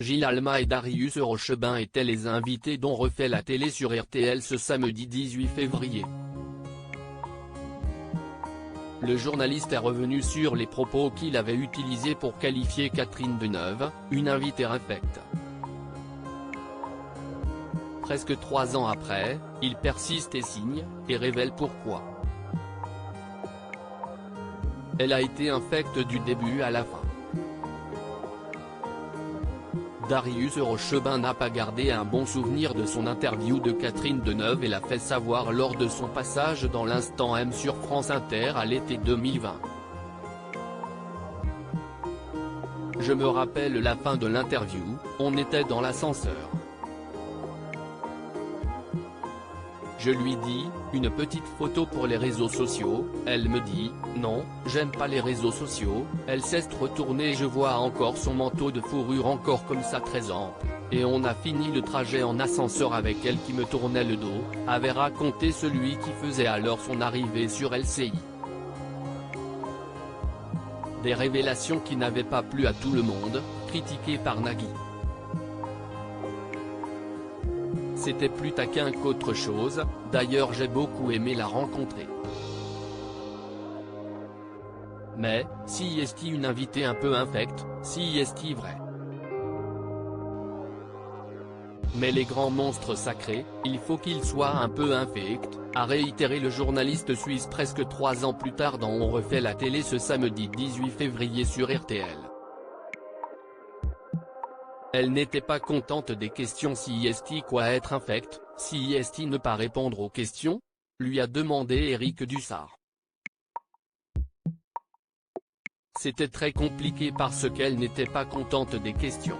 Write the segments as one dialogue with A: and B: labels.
A: Gilles Alma et Darius Rochebin étaient les invités dont refait la télé sur RTL ce samedi 18 février. Le journaliste est revenu sur les propos qu'il avait utilisés pour qualifier Catherine Deneuve, une invitée infecte. Presque 3 ans après, il persiste et signe, et révèle pourquoi. Elle a été infecte du début à la fin. Darius Rochebin n'a pas gardé un bon souvenir de son interview de Catherine Deneuve et l'a fait savoir lors de son passage dans l'Instant M sur France Inter à l'été 2020. Je me rappelle la fin de l'interview, on était dans l'ascenseur. Je lui dis, une petite photo pour les réseaux sociaux, elle me dit, non, j'aime pas les réseaux sociaux, elle s'est retournée et je vois encore son manteau de fourrure encore comme ça très ample, et on a fini le trajet en ascenseur avec elle qui me tournait le dos, avait raconté celui qui faisait alors son arrivée sur LCI. Des révélations qui n'avaient pas plu à tout le monde, critiquées par Nagui. C'était plus taquin qu'autre chose, d'ailleurs j'ai beaucoup aimé la rencontrer. Mais, si est-il une invitée un peu infecte, si est-il vrai. Mais les grands monstres sacrés, il faut qu'ils soient un peu infects, a réitéré le journaliste suisse presque 3 ans plus tard dans On refait la télé ce samedi 18 février sur RTL. Elle n'était pas contente des questions si est-il quoi être infecte, si est-il ne pas répondre aux questions, lui a demandé Éric Dussart. C'était très compliqué parce qu'elle n'était pas contente des questions.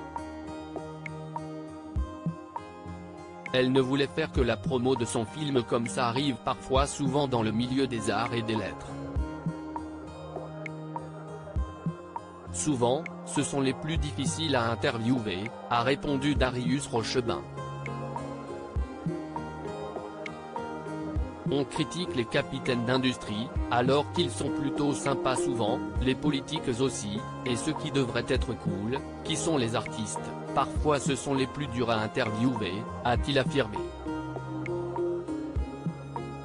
A: Elle ne voulait faire que la promo de son film comme ça arrive parfois souvent dans le milieu des arts et des lettres. Souvent, ce sont les plus difficiles à interviewer, a répondu Darius Rochebin. On critique les capitaines d'industrie, alors qu'ils sont plutôt sympas souvent, les politiques aussi, et ceux qui devraient être cool, qui sont les artistes, parfois ce sont les plus durs à interviewer, a-t-il affirmé.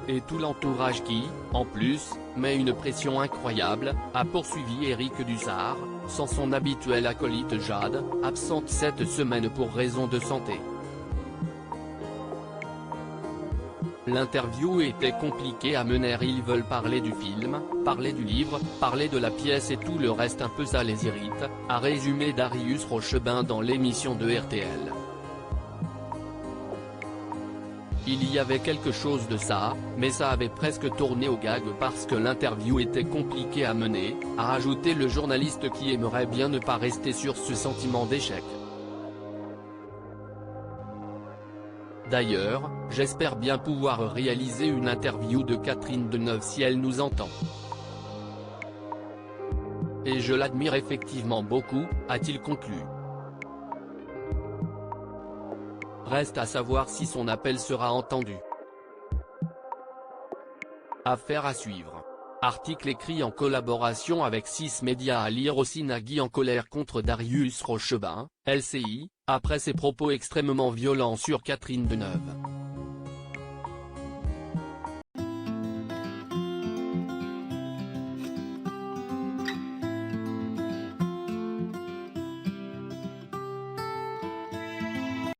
A: Et tout l'entourage qui, en plus, met une pression incroyable, a poursuivi Éric Dussart, sans son habituel acolyte Jade, absente cette semaine pour raison de santé. L'interview était compliquée à mener, ils veulent parler du film, parler du livre, parler de la pièce et tout le reste un peu ça les irrite, a résumé Darius Rochebin dans l'émission de RTL. Il y avait quelque chose de ça, mais ça avait presque tourné au gag parce que l'interview était compliquée à mener, a ajouté le journaliste qui aimerait bien ne pas rester sur ce sentiment d'échec. D'ailleurs, j'espère bien pouvoir réaliser une interview de Catherine Deneuve si elle nous entend. Et je l'admire effectivement beaucoup, a-t-il conclu. Reste à savoir si son appel sera entendu. Affaire à suivre. Article écrit en collaboration avec 6 médias à lire aussi. Nagui en colère contre Darius Rochebin, LCI, après ses propos extrêmement violents sur Catherine Deneuve.